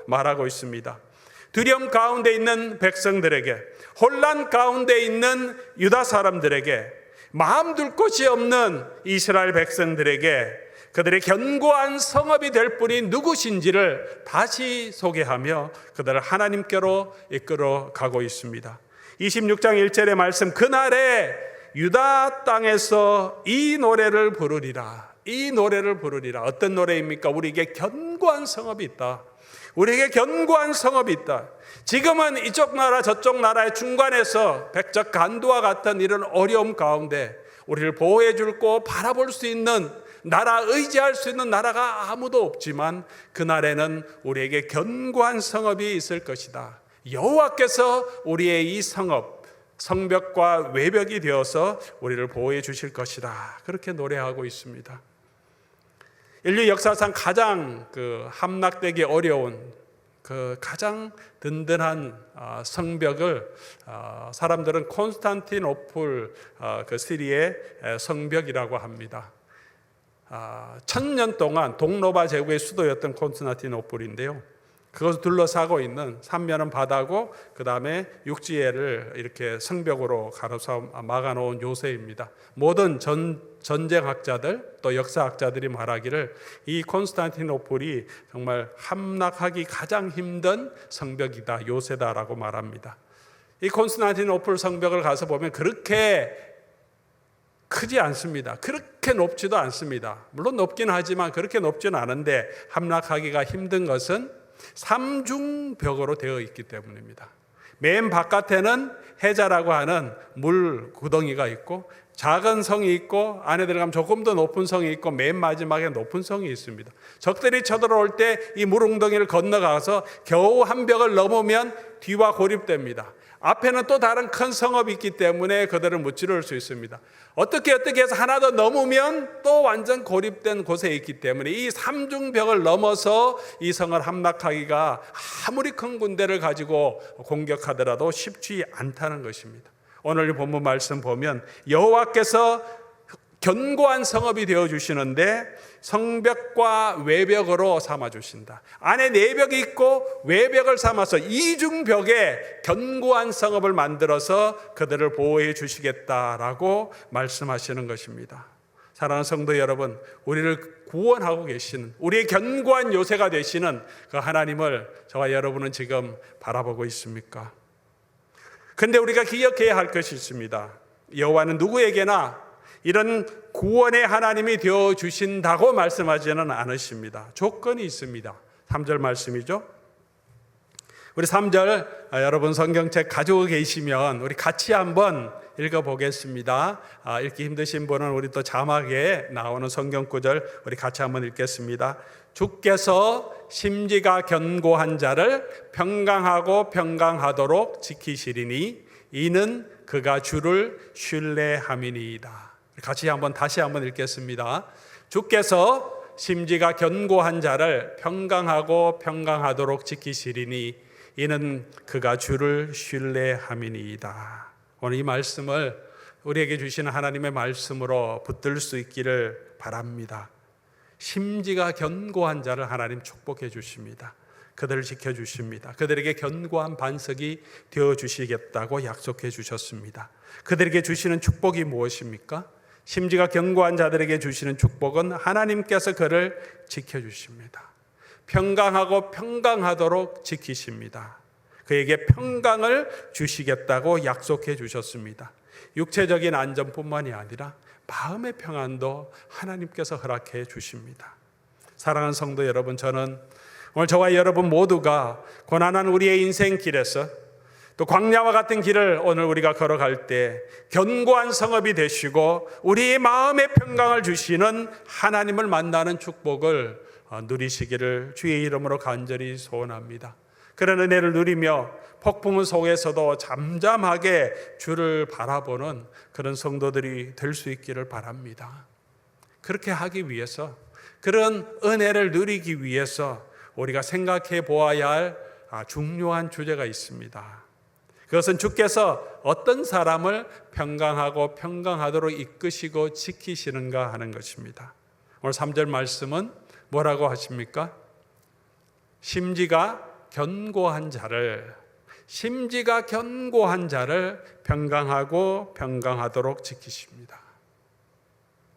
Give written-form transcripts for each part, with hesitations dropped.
말하고 있습니다. 두려움 가운데 있는 백성들에게, 혼란 가운데 있는 유다 사람들에게, 마음 둘 곳이 없는 이스라엘 백성들에게 그들의 견고한 성읍이 될 분이 누구신지를 다시 소개하며 그들을 하나님께로 이끌어 가고 있습니다. 26장 1절의 말씀, 그날에 유다 땅에서 이 노래를 부르리라. 이 노래를 부르리라. 어떤 노래입니까? 우리에게 견고한 성읍이 있다. 우리에게 견고한 성읍이 있다. 지금은 이쪽 나라 저쪽 나라의 중간에서 백적 간두와 같은 이런 어려움 가운데 우리를 보호해 줄고 바라볼 수 있는 나라, 의지할 수 있는 나라가 아무도 없지만 그날에는 우리에게 견고한 성읍이 있을 것이다. 여호와께서 우리의 이 성읍, 성벽과 외벽이 되어서 우리를 보호해 주실 것이다. 그렇게 노래하고 있습니다. 인류 역사상 가장 함락되기 어려운 가장 든든한 성벽을 사람들은 콘스탄티노플 시리의 성벽이라고 합니다. 1000년 동안 동로마 제국의 수도였던 콘스탄티노플인데요, 그것을 둘러싸고 있는 삼면은 바다고 그 다음에 육지를 이렇게 성벽으로 가로서 막아놓은 요새입니다. 모든 전쟁학자들 또 역사학자들이 말하기를 이 콘스탄티노플이 정말 함락하기 가장 힘든 성벽이다, 요새다라고 말합니다. 이 콘스탄티노플 성벽을 가서 보면 그렇게 크지 않습니다. 그렇게 높지도 않습니다. 물론 높긴 하지만 그렇게 높지는 않은데 함락하기가 힘든 것은 삼중벽으로 되어 있기 때문입니다. 맨 바깥에는 해자라고 하는 물 구덩이가 있고 작은 성이 있고 안에 들어가면 조금 더 높은 성이 있고 맨 마지막에 높은 성이 있습니다. 적들이 쳐들어올 때 이 물웅덩이를 건너가서 겨우 한 벽을 넘으면 뒤와 고립됩니다. 앞에는 또 다른 큰 성읍이 있기 때문에 그들을 무찌를 수 있습니다. 어떻게 해서 하나 더 넘으면 또 완전 고립된 곳에 있기 때문에 이 삼중벽을 넘어서 이 성을 함락하기가 아무리 큰 군대를 가지고 공격하더라도 쉽지 않다는 것입니다. 오늘 본문 말씀 보면 여호와께서 견고한 성읍이 되어주시는데 성벽과 외벽으로 삼아주신다. 안에 내벽이 있고 외벽을 삼아서 이중벽에 견고한 성읍을 만들어서 그들을 보호해 주시겠다라고 말씀하시는 것입니다. 사랑하는 성도 여러분, 우리를 구원하고 계시는, 우리의 견고한 요새가 되시는 그 하나님을 저와 여러분은 지금 바라보고 있습니까? 근데 우리가 기억해야 할 것이 있습니다. 여호와는 누구에게나 이런 구원의 하나님이 되어주신다고 말씀하지는 않으십니다. 조건이 있습니다. 3절 말씀이죠. 우리 3절 여러분 성경책 가지고 계시면 우리 같이 한번 읽어보겠습니다. 읽기 힘드신 분은 우리 또 자막에 나오는 성경 구절 우리 같이 한번 읽겠습니다. 주께서 심지가 견고한 자를 평강하고 평강하도록 지키시리니 이는 그가 주를 신뢰함이니이다. 같이 다시 한번 읽겠습니다. 주께서 심지가 견고한 자를 평강하고 평강하도록 지키시리니 이는 그가 주를 신뢰함이니이다. 오늘 이 말씀을 우리에게 주시는 하나님의 말씀으로 붙들 수 있기를 바랍니다. 심지가 견고한 자를 하나님 축복해 주십니다. 그들을 지켜주십니다. 그들에게 견고한 반석이 되어주시겠다고 약속해 주셨습니다. 그들에게 주시는 축복이 무엇입니까? 심지가 견고한 자들에게 주시는 축복은 하나님께서 그를 지켜주십니다. 평강하고 평강하도록 지키십니다. 그에게 평강을 주시겠다고 약속해 주셨습니다. 육체적인 안전뿐만이 아니라 마음의 평안도 하나님께서 허락해 주십니다. 사랑하는 성도 여러분, 저는 오늘 저와 여러분 모두가 고난한 우리의 인생길에서 또 광야와 같은 길을 오늘 우리가 걸어갈 때 견고한 성읍이 되시고 우리의 마음의 평강을 주시는 하나님을 만나는 축복을 누리시기를 주의 이름으로 간절히 소원합니다. 그런 은혜를 누리며 폭풍 속에서도 잠잠하게 주를 바라보는 그런 성도들이 될 수 있기를 바랍니다. 그렇게 하기 위해서, 그런 은혜를 누리기 위해서 우리가 생각해 보아야 할 중요한 주제가 있습니다. 그것은 주께서 어떤 사람을 평강하고 평강하도록 이끄시고 지키시는가 하는 것입니다. 오늘 3절 말씀은 뭐라고 하십니까? 심지가 견고한 자를 평강하도록 지키십니다.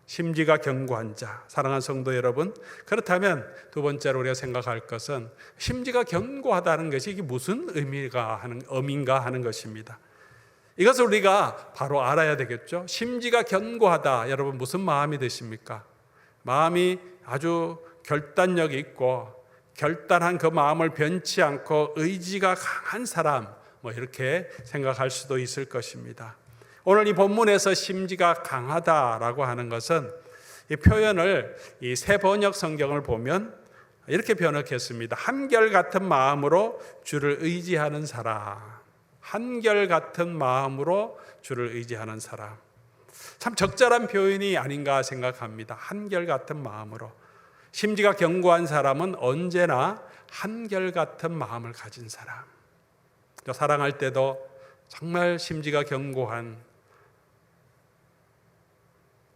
심지가 견고한 자, 사랑하는 성도 여러분, 그렇다면 두 번째로 우리가 생각할 것은 심지가 견고하다는 것이 이게 무슨 의미인가 하는 것입니다. 이것을 우리가 바로 알아야 되겠죠. 심지가 견고하다, 여러분 무슨 마음이 드십니까? 마음이 아주 결단력이 있고 결단한 그 마음을 변치 않고 의지가 강한 사람, 이렇게 생각할 수도 있을 것입니다. 오늘 이 본문에서 심지가 강하다라고 하는 것은 이 표현을 이 새 번역 성경을 보면 이렇게 번역했습니다. 한결같은 마음으로 주를 의지하는 사람. 한결같은 마음으로 주를 의지하는 사람. 참 적절한 표현이 아닌가 생각합니다. 한결같은 마음으로. 심지가 견고한 사람은 언제나 한결같은 마음을 가진 사람. 사랑할 때도 정말 심지가 견고한,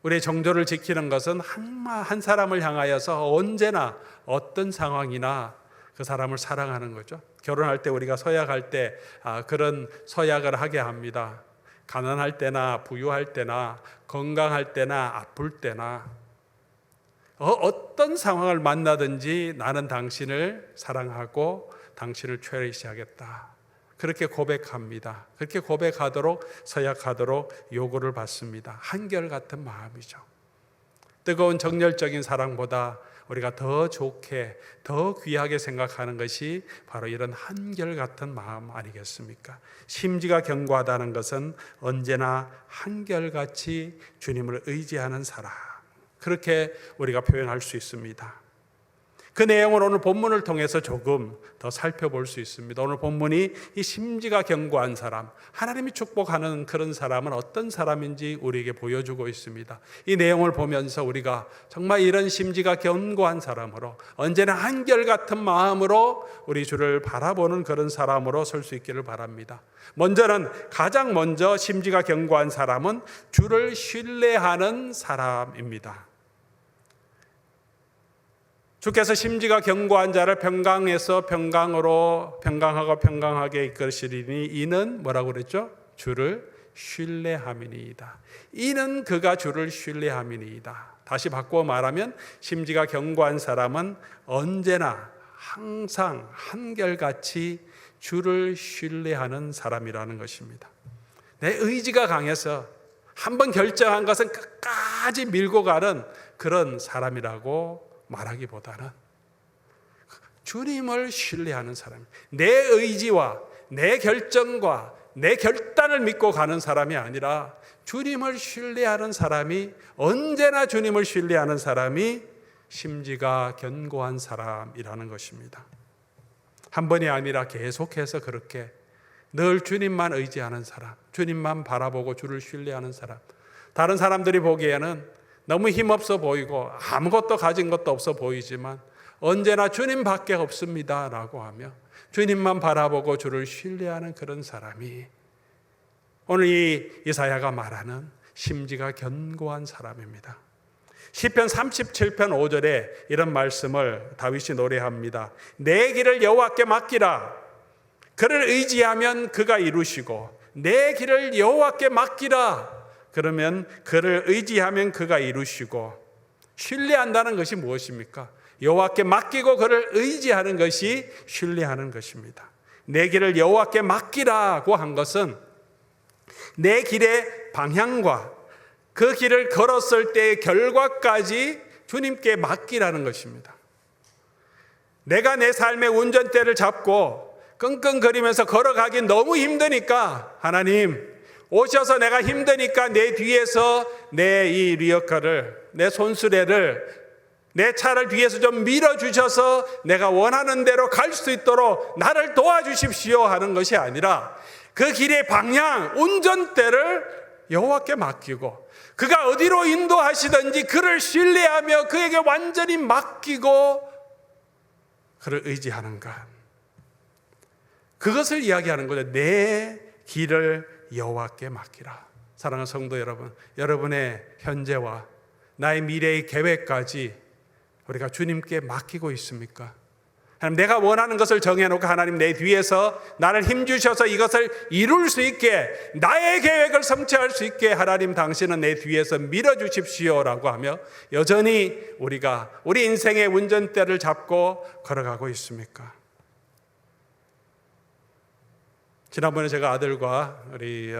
우리의 정조를 지키는 것은 한 사람을 향하여서 언제나 어떤 상황이나 그 사람을 사랑하는 거죠. 결혼할 때 우리가 서약할 때 그런 서약을 하게 합니다. 가난할 때나 부유할 때나 건강할 때나 아플 때나 어떤 상황을 만나든지 나는 당신을 사랑하고 당신을 체리시하겠다. 그렇게 고백합니다. 그렇게 고백하도록, 서약하도록 요구를 받습니다. 한결같은 마음이죠. 뜨거운 정열적인 사랑보다 우리가 더 좋게, 더 귀하게 생각하는 것이 바로 이런 한결같은 마음 아니겠습니까? 심지가 견고하다는 것은 언제나 한결같이 주님을 의지하는 사람, 그렇게 우리가 표현할 수 있습니다. 그 내용을 오늘 본문을 통해서 조금 더 살펴볼 수 있습니다. 오늘 본문이 이 심지가 견고한 사람, 하나님이 축복하는 그런 사람은 어떤 사람인지 우리에게 보여주고 있습니다. 이 내용을 보면서 우리가 정말 이런 심지가 견고한 사람으로, 언제나 한결같은 마음으로 우리 주를 바라보는 그런 사람으로 설 수 있기를 바랍니다. 가장 먼저 심지가 견고한 사람은 주를 신뢰하는 사람입니다. 주께서 심지가 견고한 자를 평강에서 평강하고 평강하게 이끌으시리니 이는 뭐라고 그랬죠? 주를 신뢰함이니이다. 이는 그가 주를 신뢰함이니이다. 다시 바꾸어 말하면 심지가 견고한 사람은 언제나 항상 한결같이 주를 신뢰하는 사람이라는 것입니다. 내 의지가 강해서 한번 결정한 것은 끝까지 밀고 가는 그런 사람이라고 말하기보다는 주님을 신뢰하는 사람, 내 의지와 내 결정과 내 결단을 믿고 가는 사람이 아니라 주님을 신뢰하는 사람이, 언제나 주님을 신뢰하는 사람이 심지가 견고한 사람이라는 것입니다. 한 번이 아니라 계속해서 그렇게 늘 주님만 의지하는 사람, 주님만 바라보고 주를 신뢰하는 사람. 다른 사람들이 보기에는 너무 힘없어 보이고 아무것도 가진 것도 없어 보이지만 언제나 주님밖에 없습니다 라고 하며 주님만 바라보고 주를 신뢰하는 그런 사람이 오늘 이 이사야가 말하는 심지가 견고한 사람입니다. 시편 37편 5절에 이런 말씀을 다윗이 노래합니다. 내 길을 여호와께 맡기라. 그를 의지하면 그가 이루시고, 내 길을 여호와께 맡기라. 그러면 그를 의지하면 그가 이루시고. 신뢰한다는 것이 무엇입니까? 여호와께 맡기고 그를 의지하는 것이 신뢰하는 것입니다. 내 길을 여호와께 맡기라고 한 것은 내 길의 방향과 그 길을 걸었을 때의 결과까지 주님께 맡기라는 것입니다. 내가 내 삶의 운전대를 잡고 끙끙거리면서 걸어가기 너무 힘드니까 하나님 오셔서 내가 힘드니까 내 뒤에서 내 이 리어카를, 내 손수레를, 내 차를 뒤에서 좀 밀어주셔서 내가 원하는 대로 갈 수 있도록 나를 도와주십시오 하는 것이 아니라 그 길의 방향, 운전대를 여호와께 맡기고 그가 어디로 인도하시든지 그를 신뢰하며 그에게 완전히 맡기고 그를 의지하는 것. 그것을 이야기하는 거죠. 내 길을 여호와께 맡기라. 사랑하는 성도 여러분, 여러분의 현재와 나의 미래의 계획까지 우리가 주님께 맡기고 있습니까? 하나님, 내가 원하는 것을 정해놓고 하나님 내 뒤에서 나를 힘주셔서 이것을 이룰 수 있게, 나의 계획을 성취할 수 있게 하나님 당신은 내 뒤에서 밀어주십시오라고 하며 여전히 우리가 우리 인생의 운전대를 잡고 걸어가고 있습니까? 지난번에 제가 아들과 우리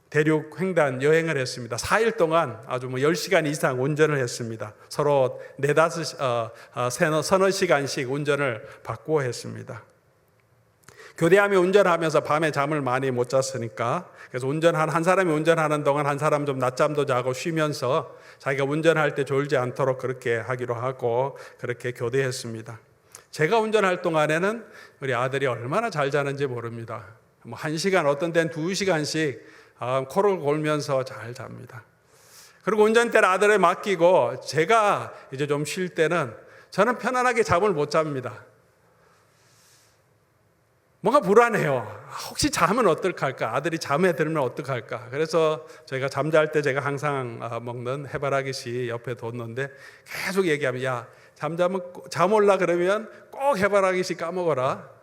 대륙 횡단 여행을 했습니다. 4일 동안 아주 10시간 이상 운전을 했습니다. 서로 4-5, 서너 시간씩 운전을 바꾸어 했습니다. 교대하며 운전하면서 밤에 잠을 많이 못 잤으니까, 그래서 한 사람이 운전하는 동안 한 사람 좀 낮잠도 자고 쉬면서 자기가 운전할 때 졸지 않도록 그렇게 하기로 하고 그렇게 교대했습니다. 제가 운전할 동안에는 우리 아들이 얼마나 잘 자는지 모릅니다. 1시간, 어떤 때는 2시간씩 코를 골면서 잘 잡니다. 그리고 운전대를 아들에 맡기고 제가 이제 좀 쉴 때는 저는 편안하게 잠을 못 잡니다. 뭔가 불안해요. 혹시 자면 어떡할까? 아들이 잠에 들면 어떡할까? 그래서 저희가 잠잘 때 제가 항상 먹는 해바라기씨 옆에 뒀는데 계속 얘기하면, 야, 잠 올라 그러면 꼭 해바라기씨 까먹어라.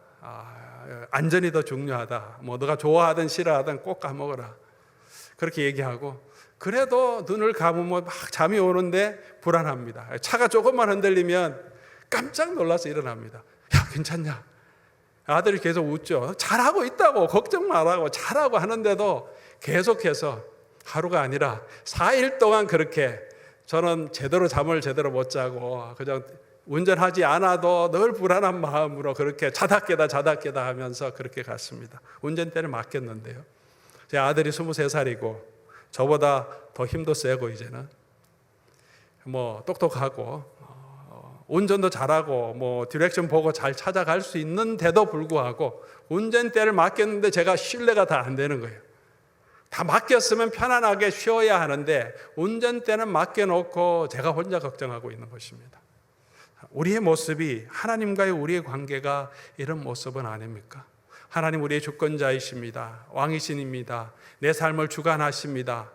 안전이 더 중요하다. 너가 좋아하든 싫어하든 꼭 까먹어라. 그렇게 얘기하고, 그래도 눈을 감으면 막 잠이 오는데 불안합니다. 차가 조금만 흔들리면 깜짝 놀라서 일어납니다. 야, 괜찮냐? 아들이 계속 웃죠. 잘하고 있다고, 걱정 말라고, 잘하고 하는데도 계속해서 하루가 아니라 4일 동안 그렇게 저는 잠을 제대로 못 자고 그냥 운전하지 않아도 늘 불안한 마음으로 그렇게 자다 깨다 하면서 그렇게 갔습니다. 운전대를 맡겼는데요. 제 아들이 23살이고 저보다 더 힘도 세고 이제는 똑똑하고 운전도 잘하고 디렉션 보고 잘 찾아갈 수 있는데도 불구하고 운전대를 맡겼는데 제가 신뢰가 다 안 되는 거예요. 다 맡겼으면 편안하게 쉬어야 하는데 운전대는 맡겨놓고 제가 혼자 걱정하고 있는 것입니다. 우리의 모습이, 하나님과의 우리의 관계가 이런 모습은 아닙니까? 하나님 우리의 주권자이십니다. 왕이신입니다. 내 삶을 주관하십니다.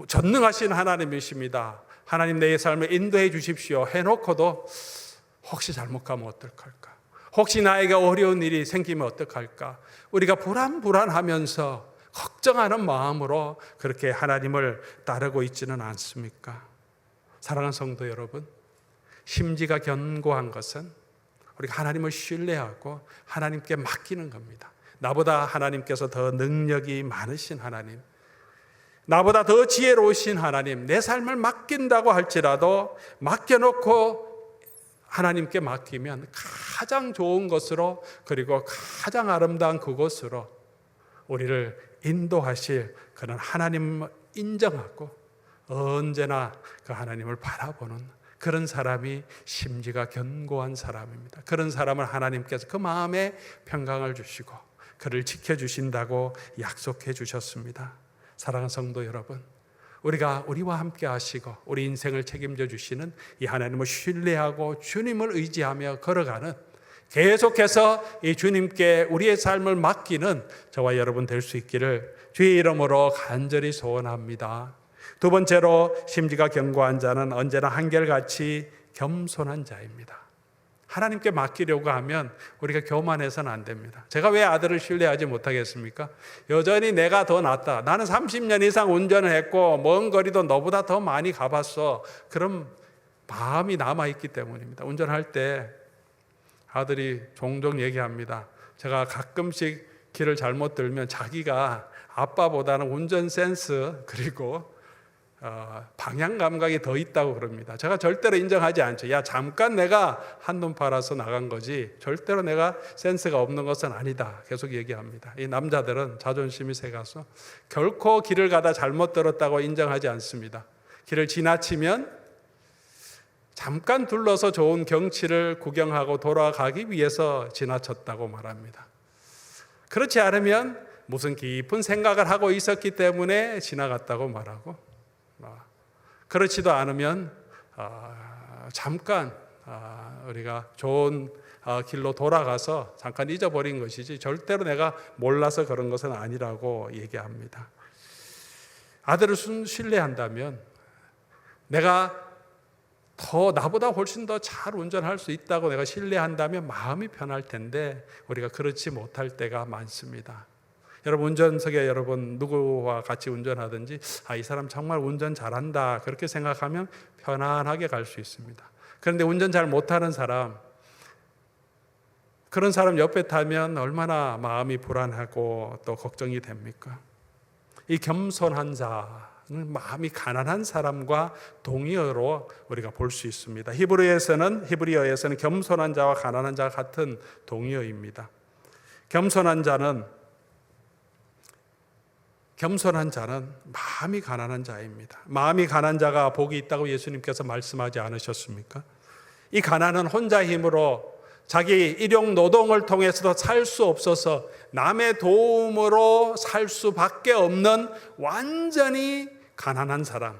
전능하신 하나님이십니다. 하나님 내 삶을 인도해 주십시오 해놓고도 혹시 잘못 가면 어떡할까? 혹시 나에게 어려운 일이 생기면 어떡할까? 우리가 불안하면서 걱정하는 마음으로 그렇게 하나님을 따르고 있지는 않습니까? 사랑하는 성도 여러분, 심지가 견고한 것은 우리가 하나님을 신뢰하고 하나님께 맡기는 겁니다. 나보다 하나님께서 더 능력이 많으신 하나님, 나보다 더 지혜로우신 하나님, 내 삶을 맡긴다고 할지라도 맡겨놓고 하나님께 맡기면 가장 좋은 것으로, 그리고 가장 아름다운 그곳으로 우리를 인도하실 그런 하나님을 인정하고 언제나 그 하나님을 바라보는 그런 사람이 심지가 견고한 사람입니다. 그런 사람을 하나님께서 그 마음에 평강을 주시고 그를 지켜주신다고 약속해 주셨습니다. 사랑하는 성도 여러분, 우리가 우리와 함께 하시고 우리 인생을 책임져 주시는 이 하나님을 신뢰하고 주님을 의지하며 걸어가는, 계속해서 이 주님께 우리의 삶을 맡기는 저와 여러분 될 수 있기를 주의 이름으로 간절히 소원합니다. 두 번째로, 심지가 견고한 자는 언제나 한결같이 겸손한 자입니다. 하나님께 맡기려고 하면 우리가 교만해서는 안 됩니다. 제가 왜 아들을 신뢰하지 못하겠습니까? 여전히 내가 더 낫다. 나는 30년 이상 운전을 했고 먼 거리도 너보다 더 많이 가봤어. 그런 마음이 남아있기 때문입니다. 운전할 때 아들이 종종 얘기합니다. 제가 가끔씩 길을 잘못 들면 자기가 아빠보다는 운전 센스 그리고 방향 감각이 더 있다고 그럽니다. 제가 절대로 인정하지 않죠. 야, 잠깐 내가 한눈 팔아서 나간 거지 절대로 내가 센스가 없는 것은 아니다. 계속 얘기합니다. 이 남자들은 자존심이 세가서 결코 길을 가다 잘못 들었다고 인정하지 않습니다. 길을 지나치면 잠깐 둘러서 좋은 경치를 구경하고 돌아가기 위해서 지나쳤다고 말합니다. 그렇지 않으면 무슨 깊은 생각을 하고 있었기 때문에 지나갔다고 말하고, 그렇지도 않으면 잠깐 우리가 좋은 길로 돌아가서 잠깐 잊어버린 것이지 절대로 내가 몰라서 그런 것은 아니라고 얘기합니다. 아들을 신뢰한다면 내가 더 나보다 훨씬 더 잘 운전할 수 있다고 내가 신뢰한다면 마음이 편할 텐데 우리가 그렇지 못할 때가 많습니다. 여러분 운전석에 여러분 누구와 같이 운전하든지 이 사람 정말 운전 잘한다 그렇게 생각하면 편안하게 갈 수 있습니다. 그런데 운전 잘 못하는 사람, 그런 사람 옆에 타면 얼마나 마음이 불안하고 또 걱정이 됩니까? 이 겸손한 자는 마음이 가난한 사람과 동의어로 우리가 볼 수 있습니다. 히브리어에서는 겸손한 자와 가난한 자가 같은 동의어입니다. 겸손한 자는 마음이 가난한 자입니다. 마음이 가난한 자가 복이 있다고 예수님께서 말씀하지 않으셨습니까? 이 가난은 혼자 힘으로 자기 일용 노동을 통해서도 살 수 없어서 남의 도움으로 살 수밖에 없는 완전히 가난한 사람.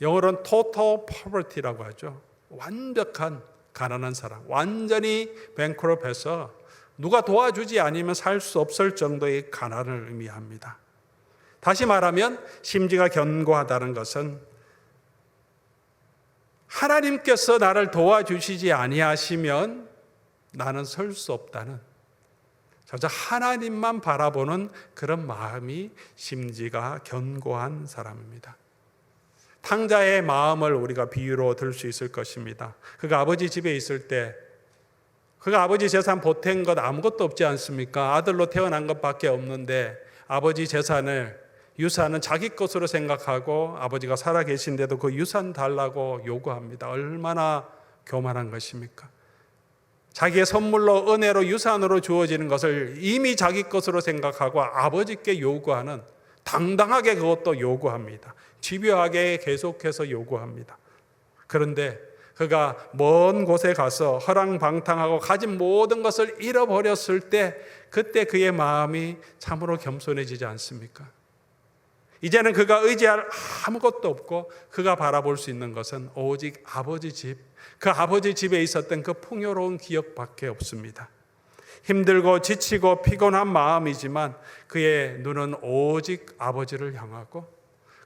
영어로는 total poverty라고 하죠. 완벽한 가난한 사람. 완전히 bankrupt해서 누가 도와주지 않으면 살 수 없을 정도의 가난을 의미합니다. 다시 말하면 심지가 견고하다는 것은 하나님께서 나를 도와주시지 아니하시면 나는 설 수 없다는, 저자 하나님만 바라보는 그런 마음이 심지가 견고한 사람입니다. 탕자의 마음을 우리가 비유로 들 수 있을 것입니다. 그가 아버지 집에 있을 때 그가 아버지 재산 보탠 것 아무것도 없지 않습니까? 아들로 태어난 것밖에 없는데 아버지 유산은 자기 것으로 생각하고 아버지가 살아 계신데도 그 유산 달라고 요구합니다. 얼마나 교만한 것입니까? 자기의 선물로 은혜로 유산으로 주어지는 것을 이미 자기 것으로 생각하고 아버지께 요구하는, 당당하게 그것도 요구합니다. 집요하게 계속해서 요구합니다. 그런데 그가 먼 곳에 가서 허랑방탕하고 가진 모든 것을 잃어버렸을 때 그때 그의 마음이 참으로 겸손해지지 않습니까? 이제는 그가 의지할 아무것도 없고 그가 바라볼 수 있는 것은 오직 아버지 집, 그 아버지 집에 있었던 그 풍요로운 기억밖에 없습니다. 힘들고 지치고 피곤한 마음이지만 그의 눈은 오직 아버지를 향하고,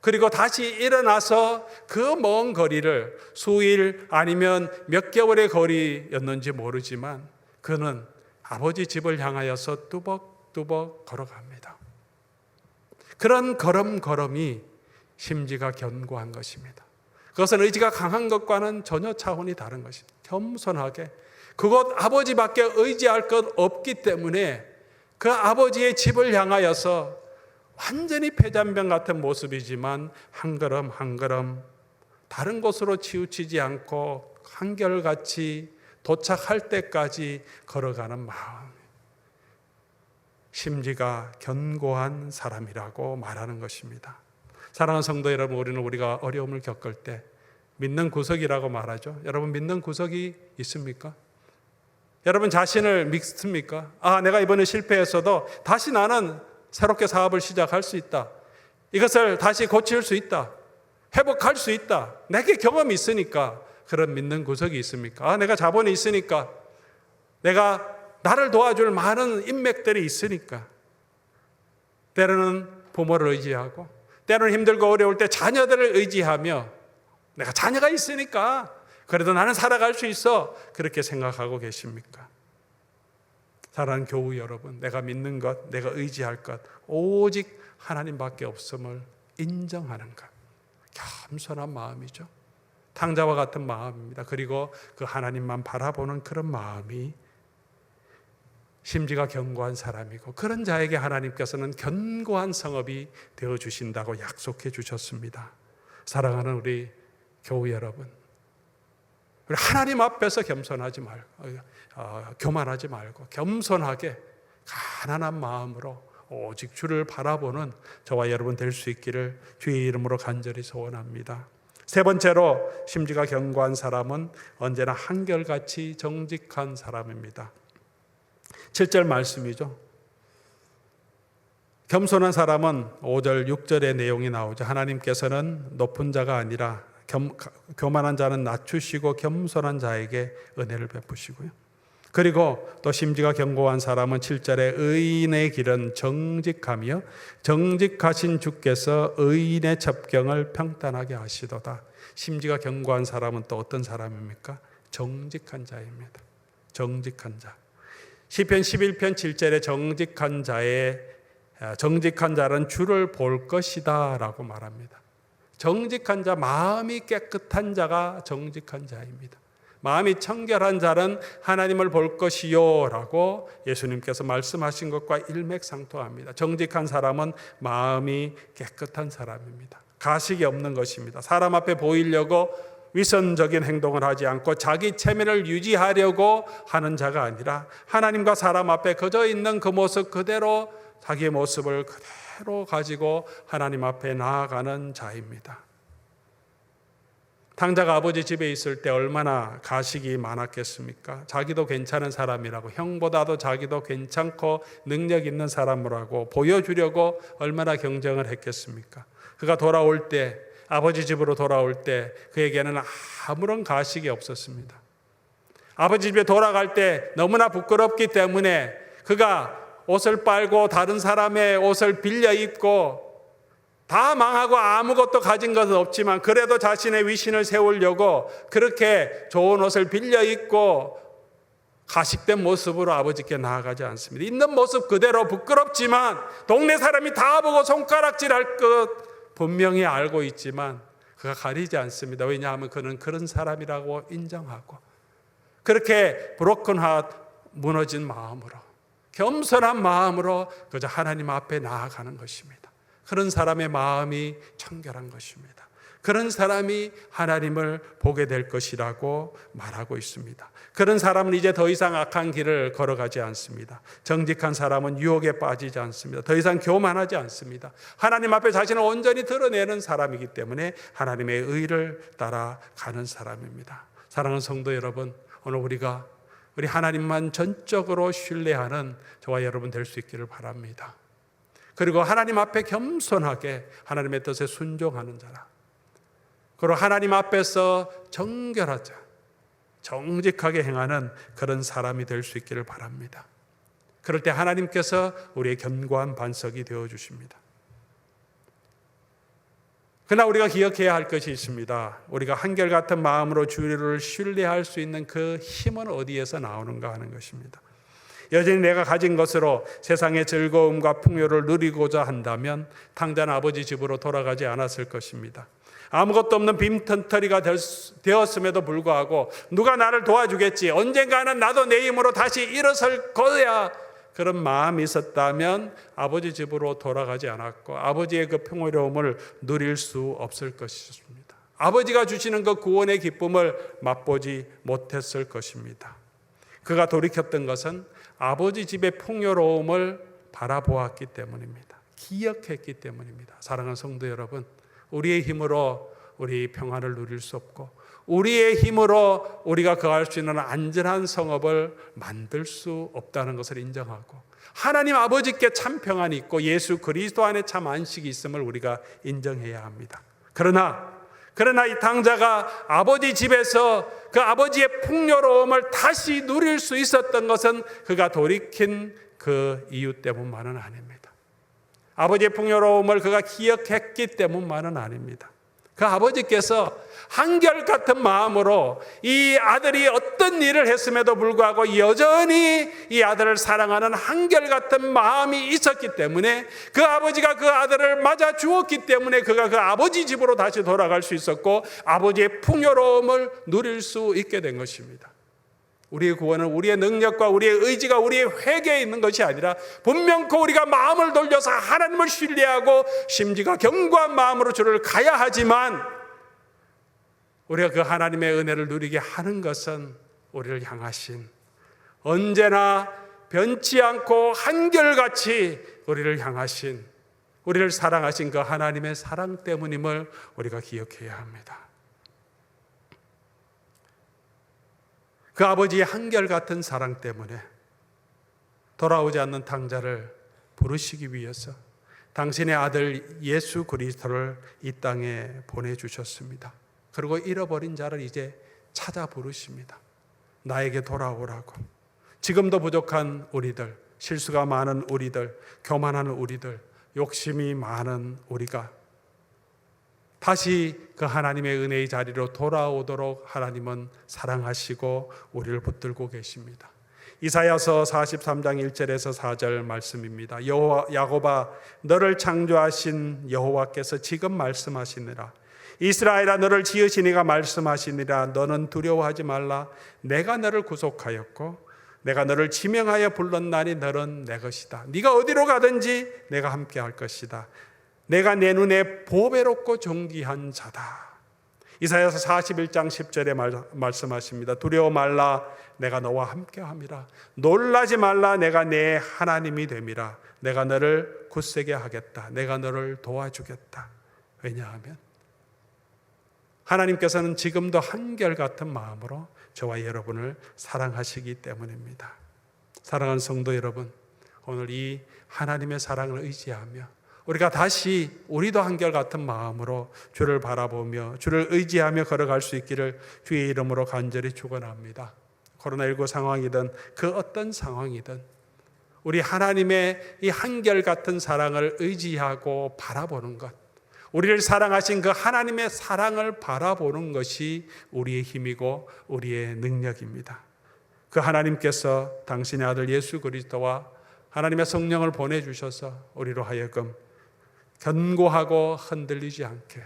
그리고 다시 일어나서 그 먼 거리를 수일 아니면 몇 개월의 거리였는지 모르지만 그는 아버지 집을 향하여서 뚜벅뚜벅 걸어갑니다. 그런 걸음걸음이 심지가 견고한 것입니다. 그것은 의지가 강한 것과는 전혀 차원이 다른 것입니다. 겸손하게 그곳 아버지밖에 의지할 것 없기 때문에 그 아버지의 집을 향하여서 완전히 폐잔병 같은 모습이지만 한 걸음 한 걸음 다른 곳으로 치우치지 않고 한결같이 도착할 때까지 걸어가는 마음, 심지가 견고한 사람이라고 말하는 것입니다. 사랑하는 성도 여러분, 우리가 어려움을 겪을 때 믿는 구석이라고 말하죠. 여러분 믿는 구석이 있습니까? 여러분 자신을 믿습니까? 내가 이번에 실패했어도 다시 나는 새롭게 사업을 시작할 수 있다. 이것을 다시 고칠 수 있다. 회복할 수 있다. 내게 경험이 있으니까. 그런 믿는 구석이 있습니까? 내가 자본이 있으니까. 내가 나를 도와줄 많은 인맥들이 있으니까. 때로는 부모를 의지하고, 때로는 힘들고 어려울 때 자녀들을 의지하며, 내가 자녀가 있으니까 그래도 나는 살아갈 수 있어, 그렇게 생각하고 계십니까? 사랑하는 교우 여러분, 내가 믿는 것, 내가 의지할 것 오직 하나님밖에 없음을 인정하는 것, 겸손한 마음이죠. 탕자와 같은 마음입니다. 그리고 그 하나님만 바라보는 그런 마음이 심지가 견고한 사람이고, 그런 자에게 하나님께서는 견고한 성읍이 되어주신다고 약속해 주셨습니다. 사랑하는 우리 교우 여러분, 우리 하나님 앞에서 겸손하지 말고, 교만하지 말고 겸손하게 가난한 마음으로 오직 주를 바라보는 저와 여러분 될 수 있기를 주의 이름으로 간절히 소원합니다. 세 번째로 심지가 견고한 사람은 언제나 한결같이 정직한 사람입니다. 7절 말씀이죠. 겸손한 사람은 5절 6절의 내용이 나오죠. 하나님께서는 높은 자가 아니라 교만한 자는 낮추시고 겸손한 자에게 은혜를 베푸시고요. 그리고 또 심지가 견고한 사람은 7절에 의인의 길은 정직하며 정직하신 주께서 의인의 첩경을 평탄하게 하시도다. 심지가 견고한 사람은 또 어떤 사람입니까? 정직한 자입니다. 정직한 자. 시편 11편 7절에 정직한 자는 주를 볼 것이다 라고 말합니다. 정직한 자, 마음이 깨끗한 자가 정직한 자입니다. 마음이 청결한 자는 하나님을 볼 것이요 라고 예수님께서 말씀하신 것과 일맥상통합니다. 정직한 사람은 마음이 깨끗한 사람입니다. 가식이 없는 것입니다. 사람 앞에 보이려고 위선적인 행동을 하지 않고 자기 체면을 유지하려고 하는 자가 아니라 하나님과 사람 앞에 그저 있는 그 모습 그대로, 자기의 모습을 그대로 가지고 하나님 앞에 나아가는 자입니다. 탕자가 아버지 집에 있을 때 얼마나 가식이 많았겠습니까? 자기도 괜찮은 사람이라고, 형보다도 자기도 괜찮고 능력 있는 사람이라고 보여주려고 얼마나 경쟁을 했겠습니까? 그가 돌아올 때, 아버지 집으로 돌아올 때 그에게는 아무런 가식이 없었습니다. 아버지 집에 돌아갈 때 너무나 부끄럽기 때문에 그가 옷을 빨고 다른 사람의 옷을 빌려 입고 다 망하고 아무것도 가진 것은 없지만 그래도 자신의 위신을 세우려고 그렇게 좋은 옷을 빌려 입고 가식된 모습으로 아버지께 나아가지 않습니다. 있는 모습 그대로 부끄럽지만 동네 사람이 다 보고 손가락질할 것 분명히 알고 있지만 그가 가리지 않습니다. 왜냐하면 그는 그런 사람이라고 인정하고 그렇게 브로큰 하트, 무너진 마음으로, 겸손한 마음으로 그저 하나님 앞에 나아가는 것입니다. 그런 사람의 마음이 청결한 것입니다. 그런 사람이 하나님을 보게 될 것이라고 말하고 있습니다. 그런 사람은 이제 더 이상 악한 길을 걸어가지 않습니다. 정직한 사람은 유혹에 빠지지 않습니다. 더 이상 교만하지 않습니다. 하나님 앞에 자신을 온전히 드러내는 사람이기 때문에 하나님의 의를 따라가는 사람입니다. 사랑하는 성도 여러분, 오늘 우리 하나님만 전적으로 신뢰하는 저와 여러분 될 수 있기를 바랍니다. 그리고 하나님 앞에 겸손하게 하나님의 뜻에 순종하는 자라. 그리고 하나님 앞에서 정결하자, 정직하게 행하는 그런 사람이 될 수 있기를 바랍니다. 그럴 때 하나님께서 우리의 견고한 반석이 되어주십니다. 그러나 우리가 기억해야 할 것이 있습니다. 우리가 한결같은 마음으로 주를 신뢰할 수 있는 그 힘은 어디에서 나오는가 하는 것입니다. 여전히 내가 가진 것으로 세상의 즐거움과 풍요를 누리고자 한다면 탕자는 아버지 집으로 돌아가지 않았을 것입니다. 아무것도 없는 빈털터리가 되었음에도 불구하고 누가 나를 도와주겠지, 언젠가는 나도 내 힘으로 다시 일어설 거야, 그런 마음이 있었다면 아버지 집으로 돌아가지 않았고 아버지의 그 평화로움을 누릴 수 없을 것입니다. 아버지가 주시는 그 구원의 기쁨을 맛보지 못했을 것입니다. 그가 돌이켰던 것은 아버지 집의 풍요로움을 바라보았기 때문입니다. 기억했기 때문입니다. 사랑하는 성도 여러분, 우리의 힘으로 우리 평안을 누릴 수 없고 우리의 힘으로 우리가 거할 수 있는 안전한 성읍을 만들 수 없다는 것을 인정하고 하나님 아버지께 참 평안이 있고 예수 그리스도 안에 참 안식이 있음을 우리가 인정해야 합니다. 그러나 이 탕자가 아버지 집에서 그 아버지의 풍요로움을 다시 누릴 수 있었던 것은 그가 돌이킨 그 이유 때문만은 아닙니다. 아버지의 풍요로움을 그가 기억했기 때문만은 아닙니다. 그 아버지께서 한결같은 마음으로 이 아들이 어떤 일을 했음에도 불구하고 여전히 이 아들을 사랑하는 한결같은 마음이 있었기 때문에 그 아버지가 그 아들을 맞아 주었기 때문에 그가 그 아버지 집으로 다시 돌아갈 수 있었고 아버지의 풍요로움을 누릴 수 있게 된 것입니다. 우리의 구원은 우리의 능력과 우리의 의지가 우리의 회개에 있는 것이 아니라 분명코 우리가 마음을 돌려서 하나님을 신뢰하고 심지가 견고한 마음으로 주를 가야 하지만 우리가 그 하나님의 은혜를 누리게 하는 것은 우리를 향하신 언제나 변치 않고 한결같이 우리를 향하신 우리를 사랑하신 그 하나님의 사랑 때문임을 우리가 기억해야 합니다. 그 아버지의 한결같은 사랑 때문에 돌아오지 않는 탕자를 부르시기 위해서 당신의 아들 예수 그리스도를 이 땅에 보내주셨습니다. 그리고 잃어버린 자를 이제 찾아 부르십니다. 나에게 돌아오라고. 지금도 부족한 우리들, 실수가 많은 우리들, 교만하는 우리들, 욕심이 많은 우리가 다시 그 하나님의 은혜의 자리로 돌아오도록 하나님은 사랑하시고 우리를 붙들고 계십니다. 이사야서 43장 1절에서 4절 말씀입니다. 야곱아, 너를 창조하신 여호와께서 지금 말씀하시니라. 이스라엘아, 너를 지으신 이가 말씀하시니라. 너는 두려워하지 말라. 내가 너를 구속하였고 내가 너를 지명하여 불렀나니 너는 내 것이다. 네가 어디로 가든지 내가 함께 할 것이다. 내가 내 눈에 보배롭고 존귀한 자다. 이사야서 41장 10절에 말씀하십니다. 두려워 말라. 내가 너와 함께 함이라. 놀라지 말라. 내가 내 하나님이 됨이라. 내가 너를 굳세게 하겠다. 내가 너를 도와주겠다. 왜냐하면 하나님께서는 지금도 한결같은 마음으로 저와 여러분을 사랑하시기 때문입니다. 사랑하는 성도 여러분, 오늘 이 하나님의 사랑을 의지하며 우리가 다시 우리도 한결같은 마음으로 주를 바라보며 주를 의지하며 걸어갈 수 있기를 주의 이름으로 간절히 축원합니다. 코로나19 상황이든 그 어떤 상황이든 우리 하나님의 이 한결같은 사랑을 의지하고 바라보는 것, 우리를 사랑하신 그 하나님의 사랑을 바라보는 것이 우리의 힘이고 우리의 능력입니다. 그 하나님께서 당신의 아들 예수 그리스도와 하나님의 성령을 보내주셔서 우리로 하여금 견고하고 흔들리지 않게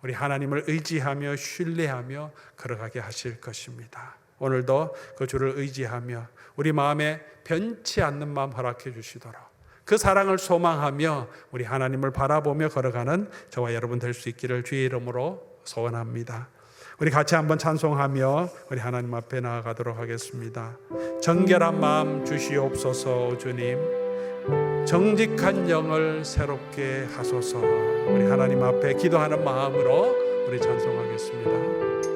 우리 하나님을 의지하며 신뢰하며 걸어가게 하실 것입니다. 오늘도 그 주를 의지하며 우리 마음에 변치 않는 마음 허락해 주시도록 그 사랑을 소망하며 우리 하나님을 바라보며 걸어가는 저와 여러분 될 수 있기를 주의 이름으로 소원합니다. 우리 같이 한번 찬송하며 우리 하나님 앞에 나아가도록 하겠습니다. 정결한 마음 주시옵소서. 주님, 정직한 영을 새롭게 하소서. 우리 하나님 앞에 기도하는 마음으로 우리 찬송하겠습니다.